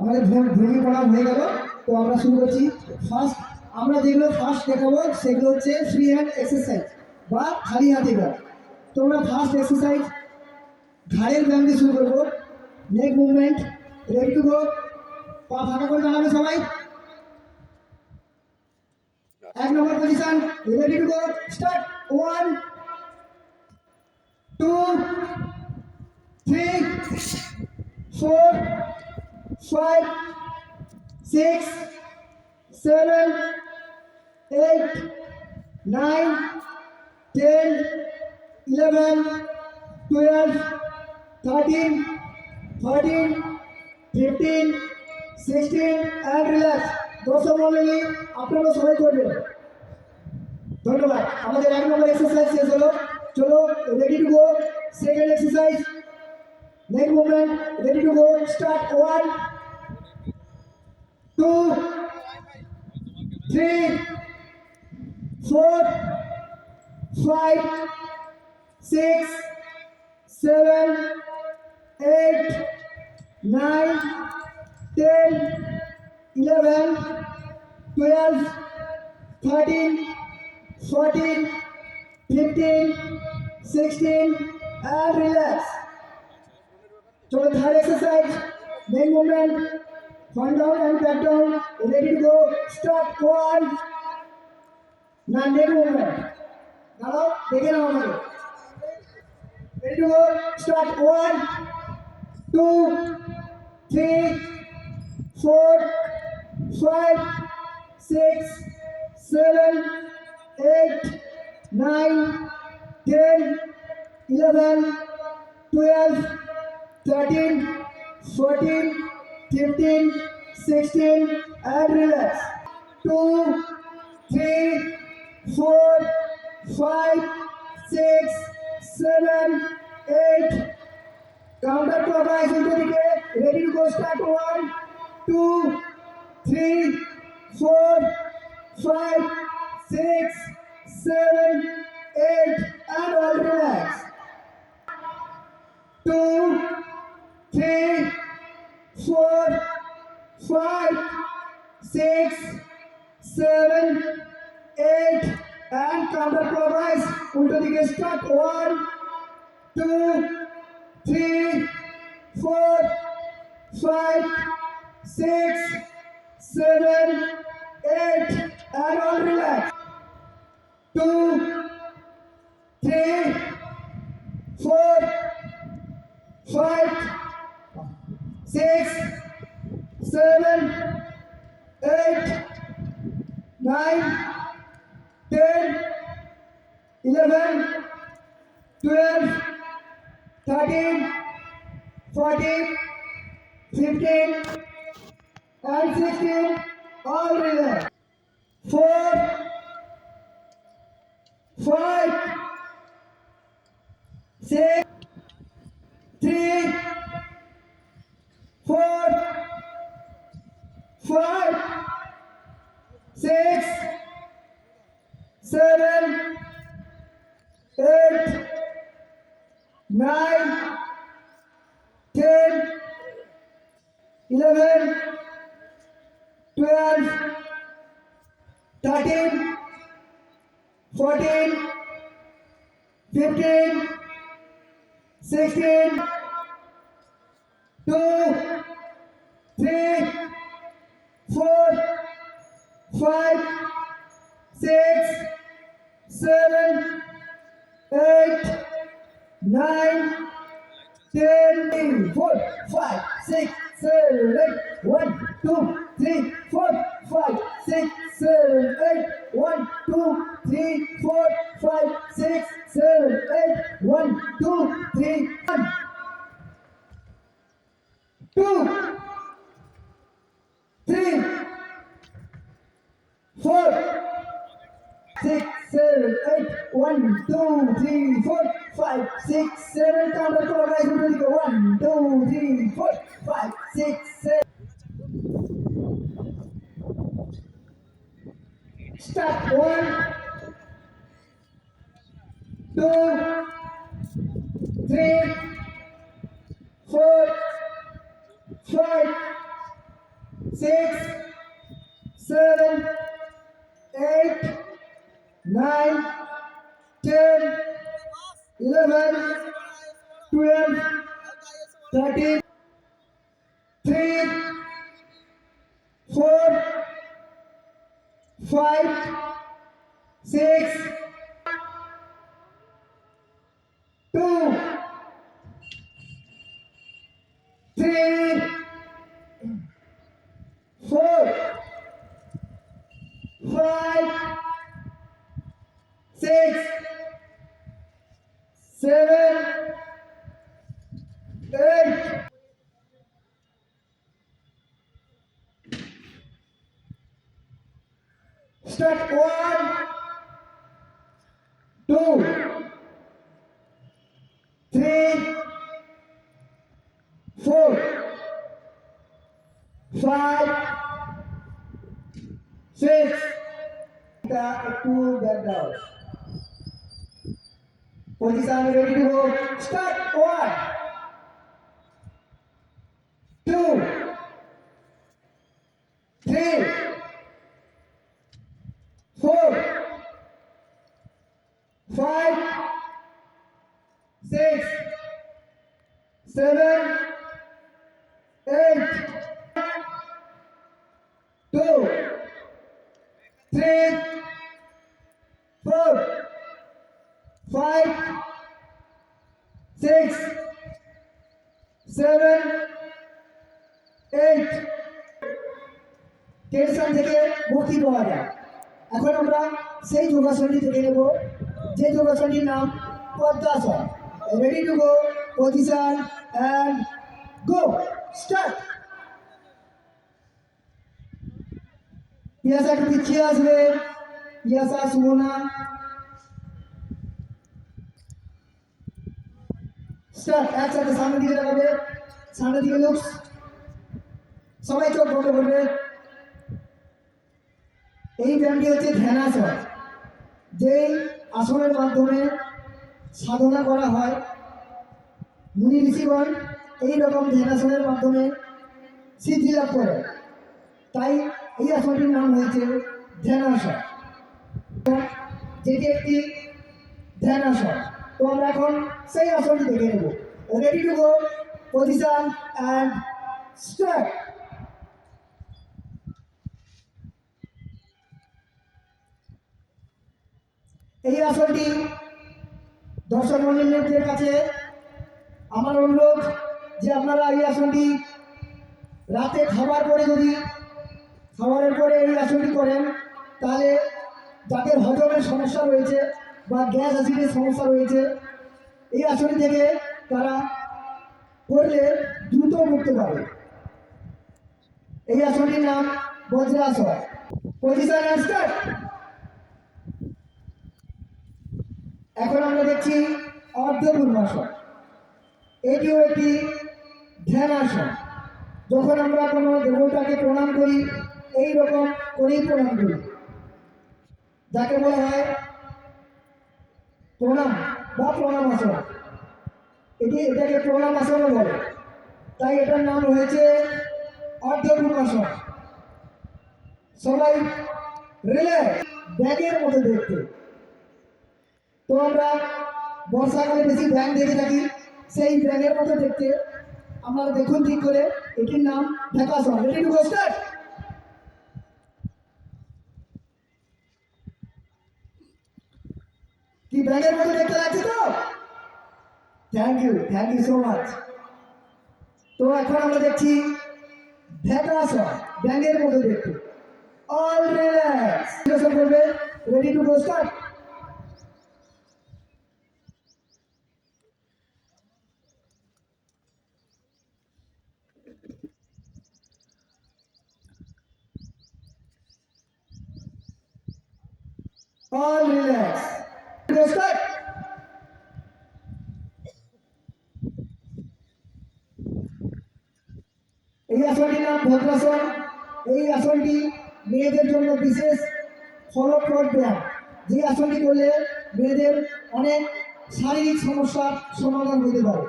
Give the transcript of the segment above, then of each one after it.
আমাদের ভূমি পড়া হয়ে গেল। তো আমরা শুরু করছি। ফার্স্ট আমরা যেগুলো ফার্স্ট দেখাবো সেগুলো হচ্ছে ফ্রি হ্যান্ড এক্সারসাইজ বা খালি হাতে ব্যায়াম। তো আমরা ফার্স্ট এক্সারসাইজ ঘাড়ের ব্যায়াম দিয়ে শুরু করবো। Neck movement, ready to go. পা ফাঁকা করে দাঁড়াবে সবাই। 1 number position, ready to go, start. 1 2 3 4 5 6 7 8 9 10 11 12 13 14 15 16 and relax। দর্শক মণ্ডলী আপনারা সবাই করবেন। ধন্যবাদ। আমাদের 1 নম্বর এক্সারসাইজ শেষ হলো। চলো ready to go, second exercise neck movement, ready to go, start. 1 2 3 4 5 6 7 8 9 10 11 12 13 14 15 16 and relax। চলো third exercise main movement, front down and back down, ready to go, start. 1 না নেক মুভমেন্ট, দাঁড়াও দেখে নাও আমাকে। Ready to go, start. 1 2 3 4 5 6 7 8 9 10 11 12 13 14 15 16 and relax। 2 3 4 5 6 7 8 counter clockwise उल्टे दिखे, ready to go, start. 1 2 3 4 5 6 7 8 and all relax। 2 3 4 5 6 7 8 and counter clockwise उल्टे दिखे, start. 1 2 3 4 5 6 7 8 and all relax। 2 3 4 5 6 7 8 9 10 11 12 13 14 15 and 16 all relax। 4 5 6 3 4 5 6 7 8 9 10 11 12 13 14 15 16 2 3 4 5 6 7 8 9 10 4 5 6 7 8 1 2 3 4 5 6 7 8 1 2 3 4 5 6 7 8 1 2 3 1 2 3 4 6 7 8 1 2 3 4 5 6 7 counter clockwise 1 2 3 4 5 6 7 start। 1 2 3 4 5 6, 7, 8, 9, 10, 11, 12, 13, 3, 4, 5, 6, 2, 3, 4, 5, 6, 7, 8. Start 1, 2, 3, 4, 5, 6. Two back down. Position ready to go. Start 1, 2, 3, 4, 5, 6, 7, 8, 2, 3, 4, 5, 6, 7, 8. Tension থেকে মুক্তি পাওয়া যায়। এখন আমরা সেই যোগাসনটি থেকে নেব যে যোগাসনটির নাম পদ্মাসন। Ready to go, position and go, start. Piyasa একটু পিছিয়ে আসবে, পিয়াসা সুমনা স্টার্ট। একসাথে সামনের দিকে দেখাবে, সামনের দিকে লুকস, সবাই চোখ বন্ধ করবে। এই ব্যায়ামটি হচ্ছে ধ্যানাসন, যেই আসনের মাধ্যমে সাধনা করা হয়। মুনি ঋষিগণ এই রকম ধ্যানাসনের মাধ্যমে সিদ্ধি লাভ করে, তাই এই আসনটির নাম হয়েছে ধ্যানাসন, যেটি একটি ধ্যানাসন। তো আমরা এখন সেই আসনটি দেখে নেব। Ready to go, position and start. এই আসনটি দর্শক মণ্ডলীদের কাছে আমার অনুরোধ যে আপনারা এই আসনটি রাতে খাবার পরে, যদি খাবারের পরে এই আসনটি করেন, তাহলে যাদের হজমের সমস্যা রয়েছে বা গ্যাস অ্যাসিডের সমস্যা রয়েছে, এই আসনটি থেকে তারা করলে দ্রুত মুক্তি পাবে। এই আসনটির নাম বজ্রাসন। Position and start. এখন আমরা দেখছি অর্ধপূর্ণাসন। এটিও একটি ধ্যানাসন। যখন আমরা কোনো দেবতাকে প্রণাম করি, এই রকম করেই প্রণাম করি, যাকে বলা হয় প্রণাম বা প্রণামাসন। এটাকে প্রণামাসনও বলে, তাই এটার নাম হয়েছে অর্ধপূর্ণাসন। সবাই রিল্যাক্স, ব্যাগের মতো দেখতে। তো আমরা বর্ষাকালে বেশি ব্যাঙ দেখে থাকি, সেই ব্যাঙের মতো দেখতে। আপনারা দেখুন ঠিক করে, এটির নাম ঢাকাসন। Ready to go, start. কি ব্যাঙের মতো দেখতে লাগছে তো? Thank you so much. তো এখন আমরা দেখছি ঢাকাসন, ব্যাঙের মতো দেখতে। অল রিল্যাক্স করবে। Ready to go, start. All relax. Go start. এই আসনটির নাম ভদ্রাসন। এই আসনটি মেয়েদের জন্য বিশেষ ফলপ্রদ ব্যায়াম। যে আসনটি করলে মেয়েদের অনেক শারীরিক সমস্যার সমাধান হতে পারে।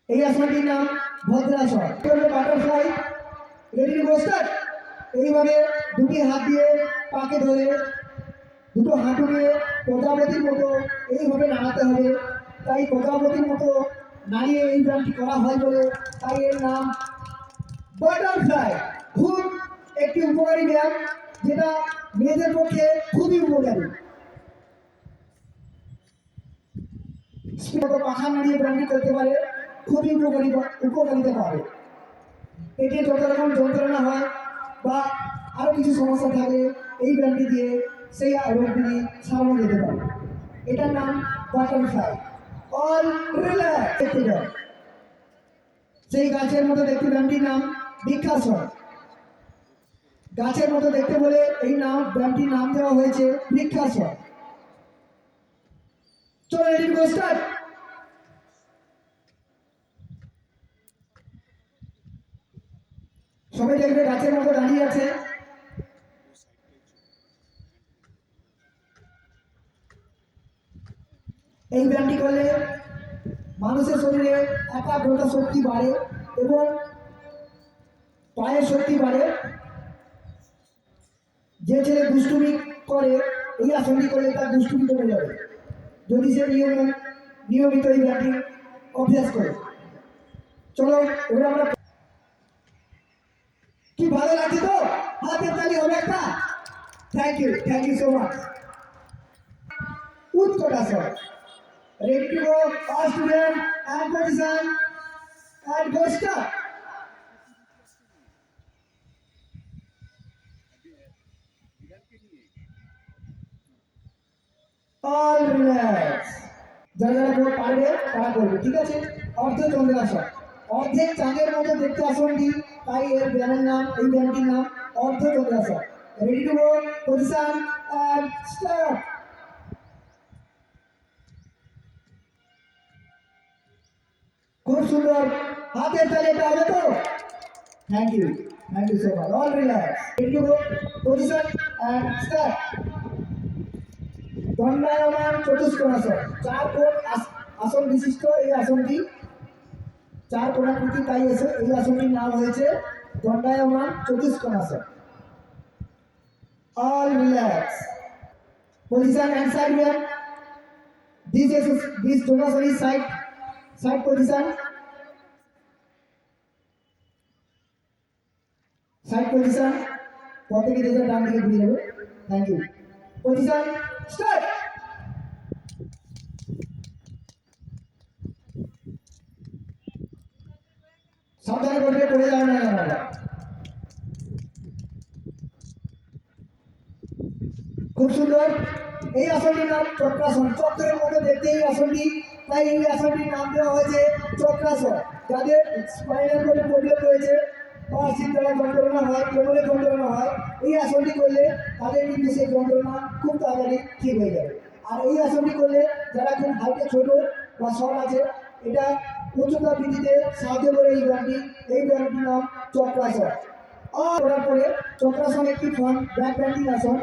এই আসনটির নাম ভদ্রাসন করবে butterfly. Ready to go start. এইভাবে দুটি হাত দিয়ে পাকে ধরে দুটো হাঁটু দিয়ে প্রজাপতির মতো এইভাবে নাড়াতে হবে। তাই প্রজাপতির মতো নাড়িয়ে এই ব্যায়ামটি করা হয় বলে তাই এর নাম বাটারফ্লাই। খুব একটি উপকারী ব্যায়াম, যেটা মেয়েদের পক্ষে খুবই উপকারী। পাখা নাড়িয়ে ব্যায়ামটি করতে পারে, খুবই উপকারিতা পাবে। পেটে যত রকম যন্ত্রণা হয় বা আরো কিছু সমস্যা থাকলে এই ব্যায়ামটি দিয়ে সেই রোগগুলি সারানো যেতে পারে। এটার নাম বাটারফ্লাই। All relax. দেখতে যাও সেই গাছের মতো দেখতে ব্যায়ামটির নাম বৃক্ষাসন। গাছের মতো দেখতে বলে এই নাম ব্যায়ামটির নাম দেওয়া হয়েছে বৃক্ষাসন। চলো রেডি টু গো স্টার্ট। সবাই দেখবে গাছের মতো দাঁড়িয়ে আছে। এই ব্যায়ামটি করলে মানুষের শরীরে একাগ্রতা শক্তি বাড়ে এবং পায়ের শক্তি বাড়ে। যে ছেলে দুষ্টুমি করে এই আসনটি করলে তার দুষ্টুমি কমে যাবে, যদি সে নিয়মিত এই ব্যায়ামটি অভ্যাস করে। চলো এবার আমরা, কি ভালো লাগছে তো? হাতের তালি হবে একটা। Thank you so much. উৎকটাসন। Ready to go all student and position and go start. All relax. যারা যারা করে পারবে তারা করবে, ঠিক আছে? অর্ধ চন্দ্রাসন। অর্ধেক চাঁদের মতো দেখতে আসনটি, তাই এর ব্যায়ামের নাম, এই ব্যায়ামটির নাম অর্ধ চন্দ্রাসন। Ready to go position and start. খুব সুন্দর, হাতের তালি এটা হবে তো? Thank you so much. All relax. Ready to go position and start. দণ্ডায়মান চতুষ্কোণাসন। চার কোণ আসন বিশিষ্ট এই আসনটি, চার কোণাকৃতি, তাই এই আসনটির নাম হয়েছে দণ্ডায়মান চতুষ্কোণাসন। All relax. Position and side where this yogasana is side position. Side position. পর থেকে দেখে ডান দিকে ঘুরে যাবে। Thank you. Position start. সাবধানে করবে, পড়ে যাবে না আমরা। খুব সুন্দর। এই আসনটির নাম চক্রাসন। চক্রের মতো দেখতে এই আসনটি, তাই এই আসনটির নাম দেওয়া হয়েছে চক্রাসন। যাদের স্পাইনাল কোডে প্রবলেম রয়েছে বা শীতলা যন্ত্রণা হয়, কোমরে যন্ত্রণা হয়, এই আসনটি করলে তাদের কিন্তু সেই যন্ত্রণা খুব তাড়াতাড়ি ঠিক হয়ে যাবে। আর এই আসনটি করলে যারা খুব হাইটে ছোট বা শর্ট আছে, এটা উচ্চতা বৃদ্ধিতে সাহায্য করে এই ব্যায়ামটির নাম চক্রাসন। করার পরে চক্রাসন একটি ব্যাক ব্যান্ডিং আসন,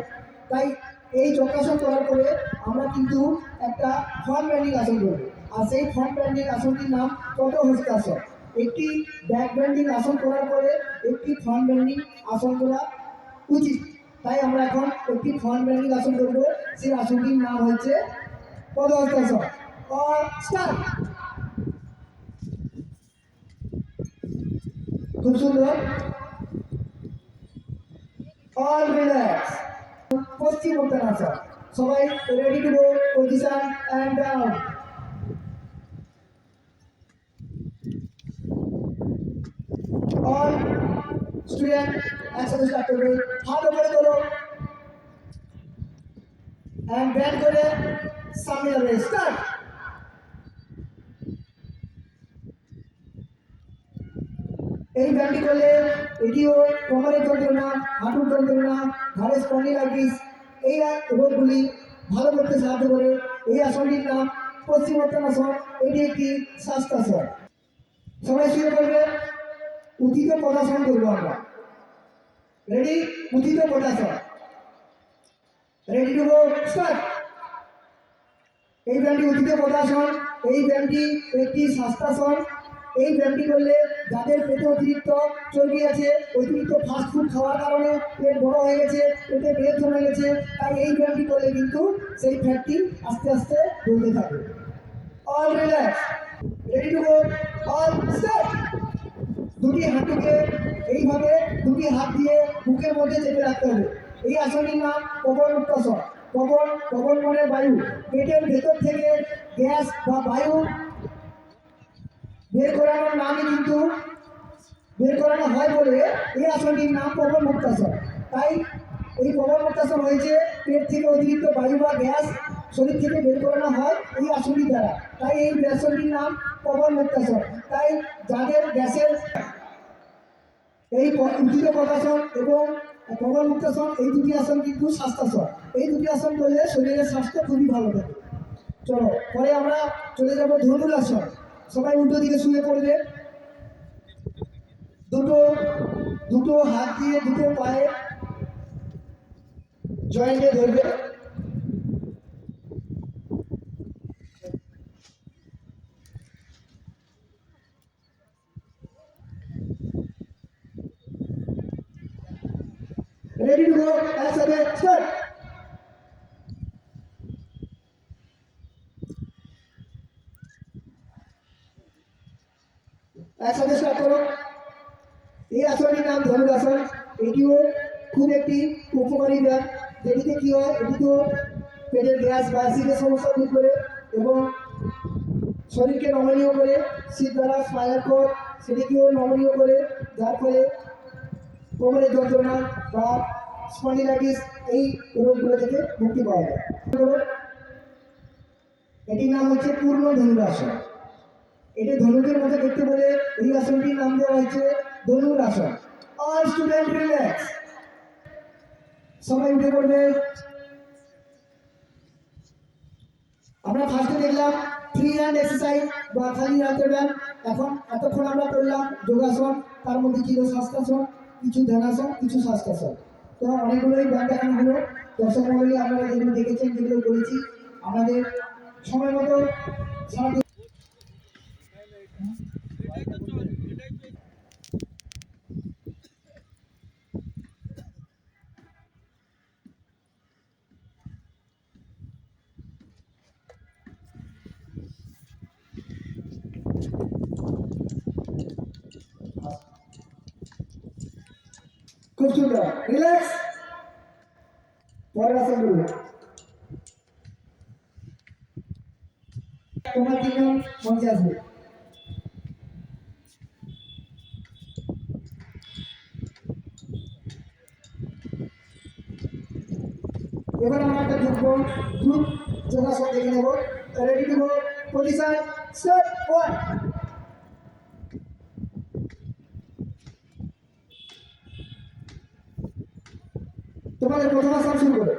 তাই এই চক্রাসন করার পরে আমরা কিন্তু একটা ফ্রন্ট ব্যান্ডিং আসন করব। আর সেই ফ্রন্ট ব্যান্ডিং আসনটির নাম তটহস্তাসন। একটি ব্যাক ব্যান্ডিং আসন করার পরে একটি ফ্রন্ট ব্যান্ডিং আসন করা উচিত, তাই আমরা এখন একটি ফ্রন্ট ব্যান্ডিং আসন করব। সেই আসনটির নাম হচ্ছে পদহস্তাসন। স্টার্ট। খুব সুন্দর। All relax. পশ্চিম উত্তানাসন। সবাই ready to go position and down. All student একসাথে স্টার্ট করবে। হাত উপরে তোলো and ব্যান্ড করে সামনে যাবে। স্টার্ট। এই ব্যায়ামটি করলে এটিও কোমরের যন্ত্রণা, হাঁটুর যন্ত্রণা, ঘাড়ের স্পন্ডিলাইটিস এই রোগগুলি ভালো করতে সাহায্য করে। এই আসনটির নাম পশ্চিমোত্তানাসন। এটি একটি স্বাস্থ্যাসন। সবাই শুরু করবে। উত্থিত পদাসন করবো আমরা। রেডি? উত্থিত padasana. Ready to go start. এই ব্যায়ামটি উত্থিত পদাসন। এই ব্যায়ামটি একটি স্বাস্থ্যাসন। এই ব্যায়ামটি করলে যাদের পেটে অতিরিক্ত চর্বি আছে, অতিরিক্ত ফাস্ট ফুড খাওয়ার কারণে পেট বড় হয়ে গেছে, পেটে মেদ জমে গেছে, তাই এই ব্যায়ামটি করলে কিন্তু সেই ফ্যাটটি আস্তে আস্তে গলতে থাকে। All relax, ready to go, all start. দুটি হাঁটুকে এইভাবে দুটি হাত দিয়ে বুকের মধ্যে চেপে রাখতে হবে। এই আসনটির নাম পবন মুক্তাসন। পবন মানে বায়ু, পেটের ভেতর থেকে গ্যাস বা বায়ু বের করানোর নামই কিন্তু বের করানো হয় বলে এই আসনটির নাম পবন মুক্তাসন। তাই এই পবন মুক্তাসন হয়েছে পেট থেকে অতিরিক্ত বায়ু বা গ্যাস শরীর থেকে বের করানো হয় এই আসনটির দ্বারা। তাই এই আসনটির নাম পবন মুক্তাসন। তাই যাদের গ্যাসের এই উচিত পদাসন এবং পবন মুক্তাসন, এই দুটি আসন কিন্তু স্বাস্থ্যাসন। এই দুটি আসন করলে শরীরের স্বাস্থ্য খুবই ভালো থাকে। চলো পরে আমরা চলে যাব ধনুরাসন। সবাই উল্টো দিকে শুয়ে পড়বে, দুটো দুটো হাত দিয়ে দুটো পায়ে জয়েন্টে ধরবে। রেডি টু গো, একসাথে স্টার্ট। একসাথে স্টার্ট করো। এই আসনটির নাম ধনুরাসন। এটিও খুব একটি উপকারী ব্যায়াম। যেটিতে কি হয়, এটি তো পেটের গ্যাস বা অ্যাসিডের সমস্যা দূর করে এবং শরীরকে নমনীয় করে, শীত দ্বারা স্পাইনাল কর্ড সেটিকেও নমনীয় করে, যার ফলে কোমরের যন্ত্রণা বা স্পন্ডিলাইটিস এই রোগগুলো থেকে মুক্তি পাওয়া যায়। এটির নাম হচ্ছে পূর্ণ ধনুরাসন। এটি ধনুকের মতো দেখতে বলে এই আসনটির নাম দেওয়া হয়েছে ধনুরাসন। অল স্টুডেন্ট রিল্যাক্স, সবাই উঠে পড়বে। আমরা ফার্স্টে দেখলাম ফ্রি হ্যান্ড এক্সারসাইজ বা খালি হাতের ব্যায়াম। এখন এতক্ষণ আমরা করলাম যোগাসন, তার মধ্যে ছিল শ্বাসাসন, কিছু ধ্যানাসন, কিছু শ্বাসাসন। তো অনেকগুলোই ব্যায়াম দেখানো হলো। দর্শক মণ্ডলী, আপনারা যেগুলো দেখেছেন, যেগুলো বলেছি, আমাদের সময় মতো সারাদিন খুব সুন্দর রিল্যাক্স। পরের আসন করবে, তোমার তিনজন মঞ্চে আসবে। এবার আমরা একটা গ্রুপ যোগাসন দেখে নেব। Ready to go, position start. One, তোমাদের প্রথম আসন শুরু করো।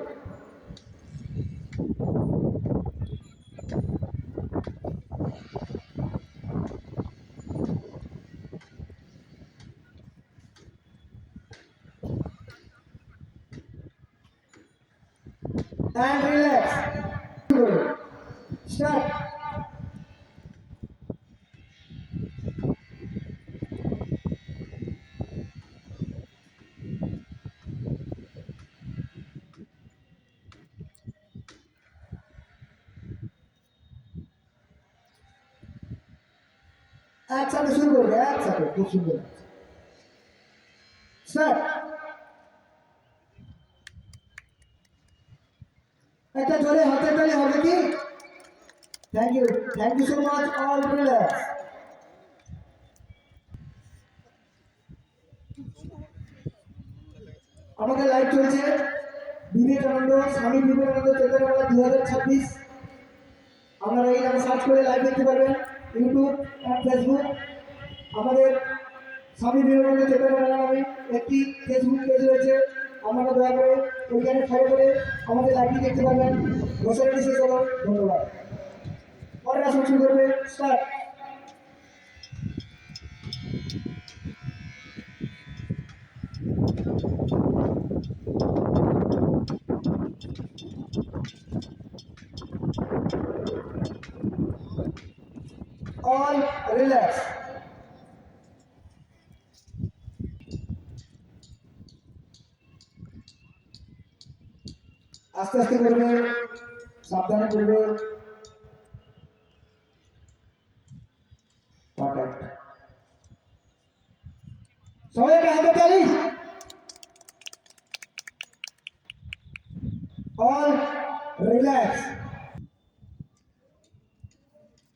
And relax. Start. একসাথে শুরু করবে, একসাথে খুব সুন্দর। স্টার্ট। একটা জোরে হাতের তালি হবে কি? Thank you so much. All relax. আমাদের লাইভ চলছে বিবেকানন্দ, স্বামী বিবেকানন্দ চেতনামেলা 2026। আপনারা এই নামে সার্চ করে লাইভ দেখতে পারবেন, ইউটিউব অ্যান্ড ফেসবুক। আমাদের স্বামী বিবেকানন্দ চেতনামেলা নামে একটি ফেসবুক পেজ রয়েছে, আপনারা দয়া করে ওইখানে ফলো করে আমাদের লাইভটি দেখতে পারবেন। বছরটি শেষ হলো, ধন্যবাদ। পরের আসন শুরু করবে, স্টার্ট। All relax. আস্তে আস্তে করবে, সাবধানে করবে। পারফেক্ট। সবাই একটা হাতে তালি। All relax.